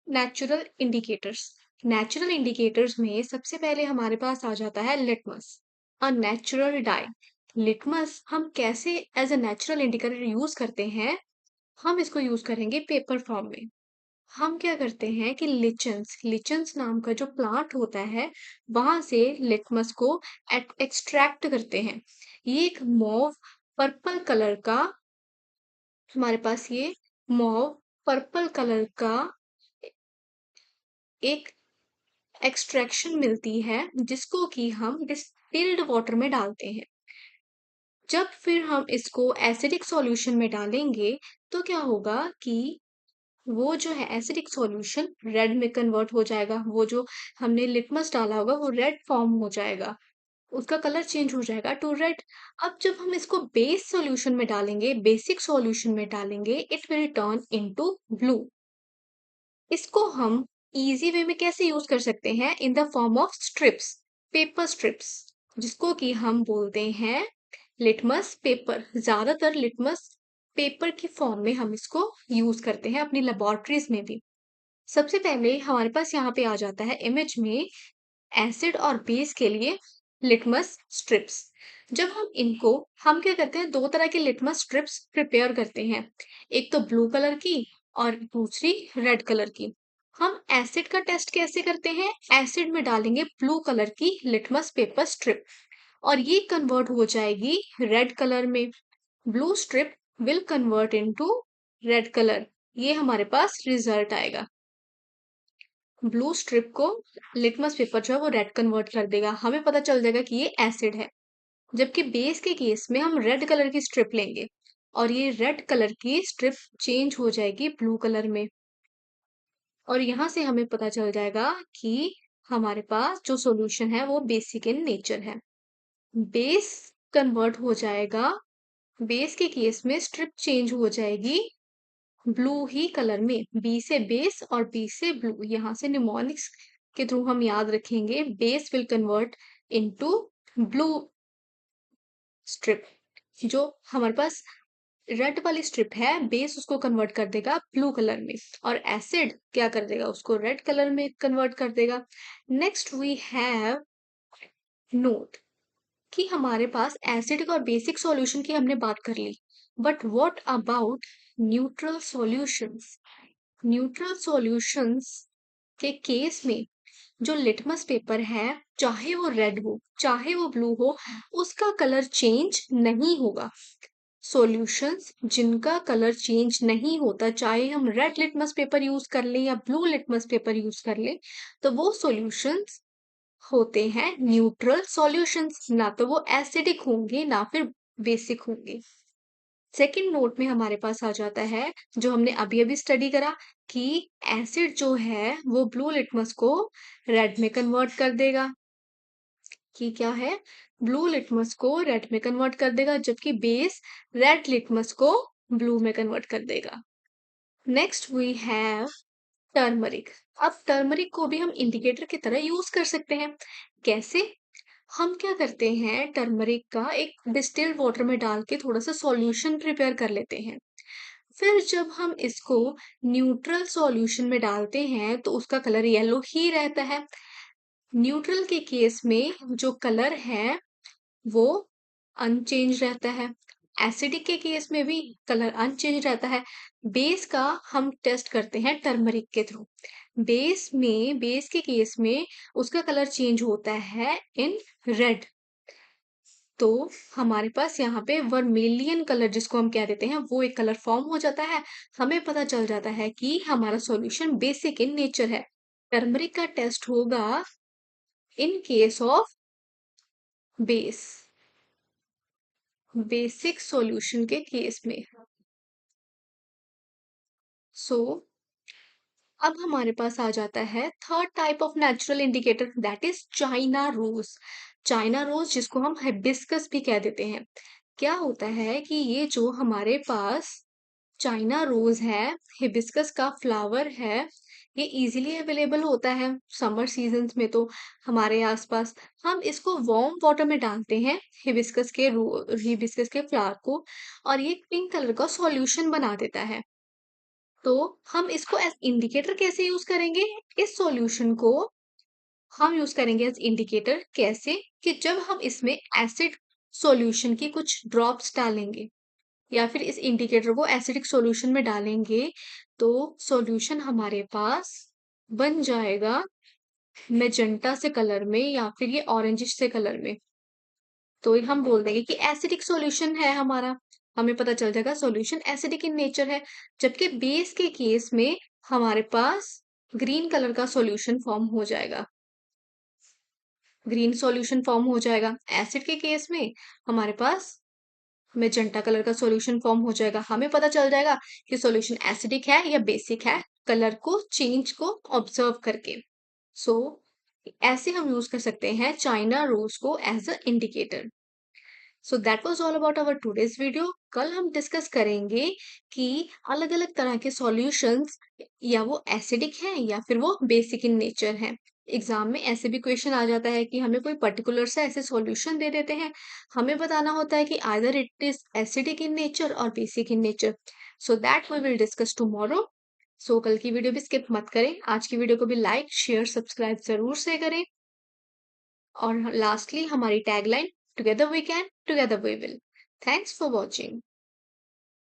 Natural indicators. Natural indicators में सबसे पहले हमारे पास आ जाता है litmus, a natural dye. Litmus हम कैसे as a natural indicator use करते हैं? हम इसको यूज करेंगे पेपर फॉर्म में। हम क्या करते हैं कि लिचन्स लिचन्स नाम का जो प्लांट होता है, वहां से लिटमस को एक्सट्रैक्ट करते हैं। ये एक मॉव पर्पल कलर का, हमारे पास ये मॉव पर्पल कलर का एक एक्सट्रैक्शन मिलती है, जिसको कि हम डिस्टिल्ड वाटर में डालते हैं। जब फिर हम इसको एसिडिक सॉल्यूशन में डालेंगे, तो क्या होगा कि वो जो है एसिडिक सॉल्यूशन रेड में कन्वर्ट हो जाएगा। वो जो हमने लिटमस डाला होगा वो रेड फॉर्म हो जाएगा, उसका कलर चेंज हो जाएगा टू रेड। अब जब हम इसको बेस सॉल्यूशन में डालेंगे, बेसिक सॉल्यूशन में डालेंगे, it will turn into blue. इसको हम इजी वे में कैसे यूज कर सकते हैं? In the form of strips, paper strips, जिसको कि हम बोलते हैं लिटमस पेपर। ज्यादातर लिटमस पेपर की फॉर्म में हम इसको यूज करते हैं अपनी लेबोरेटरीज में भी। सबसे पहले हमारे पास यहाँ पे आ जाता है इमेज में एसिड और बेस के लिए लिटमस स्ट्रिप्स। जब हम क्या करते हैं, दो तरह के लिटमस स्ट्रिप्स प्रिपेयर करते हैं, एक तो ब्लू कलर की और दूसरी रेड कलर की। हम एसिड का टेस्ट कैसे करते हैं? एसिड में डालेंगे ब्लू कलर की लिटमस पेपर स्ट्रिप और ये कन्वर्ट हो जाएगी रेड कलर में। Blue strip will convert into red colour. ये हमारे पास रिजल्ट आएगा। ब्लू स्ट्रिप को लिटमस पेपर जो है वो रेड कन्वर्ट कर देगा, हमें पता चल जाएगा कि ये एसिड है। जबकि बेस के केस में हम रेड कलर की स्ट्रिप लेंगे और ये रेड कलर की स्ट्रिप चेंज हो जाएगी ब्लू कलर में, और यहाँ से हमें पता चल जाएगा कि हमारे पास जो सॉल्यूशन है वो बेसिक इन नेचर है। बेस कन्वर्ट हो जाएगा, बेस के केस में स्ट्रिप चेंज हो जाएगी ब्लू ही कलर में, बी से बेस और बी से ब्लू। यहाँ से निमोनिक्स के थ्रू हम याद रखेंगे, base will convert into blue strip. जो हमारे पास रेड वाली स्ट्रिप है, बेस उसको कन्वर्ट कर देगा ब्लू कलर में, और एसिड क्या कर देगा, उसको रेड कलर में कन्वर्ट कर देगा। नेक्स्ट वी हैव नोट कि हमारे पास एसिडिक और बेसिक सॉल्यूशन की हमने बात कर ली, but what about neutral solutions? Neutral solutions के केस में जो लिटमस पेपर है, चाहे वो रेड हो चाहे वो ब्लू हो, उसका कलर चेंज नहीं होगा। सॉल्यूशंस जिनका कलर चेंज नहीं होता, चाहे हम रेड लिटमस पेपर यूज कर लें या ब्लू लिटमस पेपर यूज कर लें, तो वो सॉल्यूशंस होते हैं न्यूट्रल सॉल्यूशंस। ना तो वो एसिडिक होंगे ना फिर बेसिक होंगे। सेकंड नोट में हमारे पास आ जाता है, जो हमने अभी अभी स्टडी करा, कि एसिड जो है वो ब्लू लिटमस को रेड में कन्वर्ट कर देगा। कि क्या है, ब्लू लिटमस को रेड में कन्वर्ट कर देगा, जबकि बेस रेड लिटमस को ब्लू में कन्वर्ट कर देगा। Next we have turmeric. अब टर्मरिक को भी हम इंडिकेटर की तरह यूज कर सकते हैं। कैसे? हम क्या करते हैं, टर्मरिक का एक डिस्टिल्ड वाटर में डाल के थोड़ा सा सॉल्यूशन प्रिपेयर कर लेते हैं। फिर जब हम इसको न्यूट्रल सॉल्यूशन में डालते हैं तो उसका कलर येलो ही रहता है। न्यूट्रल के केस में जो कलर है वो अनचेंज रहता है। एसिडिक के केस में भी कलर अनचेंज रहता है। बेस का हम टेस्ट करते हैं टर्मरिक के थ्रू। बेस के केस में उसका कलर चेंज होता है इन रेड। तो हमारे पास यहाँ पे वर्मिलियन कलर, जिसको हम कह देते हैं, वो एक कलर फॉर्म हो जाता है। हमें पता चल जाता है कि हमारा सॉल्यूशन बेसिक इन नेचर है। टर्मरिक का टेस्ट होगा in case of base, basic solution के केस में। सो अब हमारे पास आ जाता है third type of natural indicator, that is China rose. China rose जिसको हम हिबिस्कस भी कह देते हैं। क्या होता है कि ये जो हमारे पास चाइना रोज है, हिबिस्कस का फ्लावर है, ये इजीली अवेलेबल होता है समर सीजन्स में। तो हमारे आसपास हम इसको वार्म वाटर में डालते हैं, हिबिस्कस के फ्लावर को, और ये पिंक कलर का सॉल्यूशन बना देता है। तो हम इसको एज इंडिकेटर कैसे यूज करेंगे? इस सॉल्यूशन को हम यूज करेंगे एज इंडिकेटर कैसे? कि जब हम इसमें एसिड सॉल्यूशन की कुछ ड्रॉप्स डालेंगे या फिर इस इंडिकेटर को एसिडिक सॉल्यूशन में डालेंगे, तो सॉल्यूशन हमारे पास बन जाएगा मैजेंटा से कलर में या फिर ये ऑरेंजिश से कलर में। तो हम बोल देंगे कि एसिडिक सॉल्यूशन है हमारा, हमें पता चल जाएगा सॉल्यूशन एसिडिक इन नेचर है। जबकि बेस के केस में हमारे पास ग्रीन कलर का सॉल्यूशन फॉर्म हो जाएगा, ग्रीन सॉल्यूशन फॉर्म हो जाएगा। एसिड के केस में हमारे पास मैजेंटा कलर का सॉल्यूशन फॉर्म हो जाएगा। हमें पता चल जाएगा कि सॉल्यूशन एसिडिक है या बेसिक है, कलर को चेंज को ऑब्जर्व करके। सो ऐसे हम यूज कर सकते हैं चाइना रोज को as a indicator. So that was all about our today's video. कल हम डिस्कस करेंगे कि अलग अलग तरह के सॉल्यूशंस या वो एसिडिक हैं या फिर वो बेसिक इन नेचर हैं। एग्जाम में ऐसे भी क्वेश्चन आ जाता है कि हमें कोई पर्टिकुलर सा ऐसे सॉल्यूशन दे देते हैं, हमें बताना होता है कि either it is acidic in nature और basic in nature. So that we will discuss tomorrow. So कल की वीडियो भी स्किप मत करें, आज की वीडियो को भी लाइक शेयर सब्सक्राइब जरूर से करें। और लास्टली हमारी tagline, together we can together we will. Thanks for watching.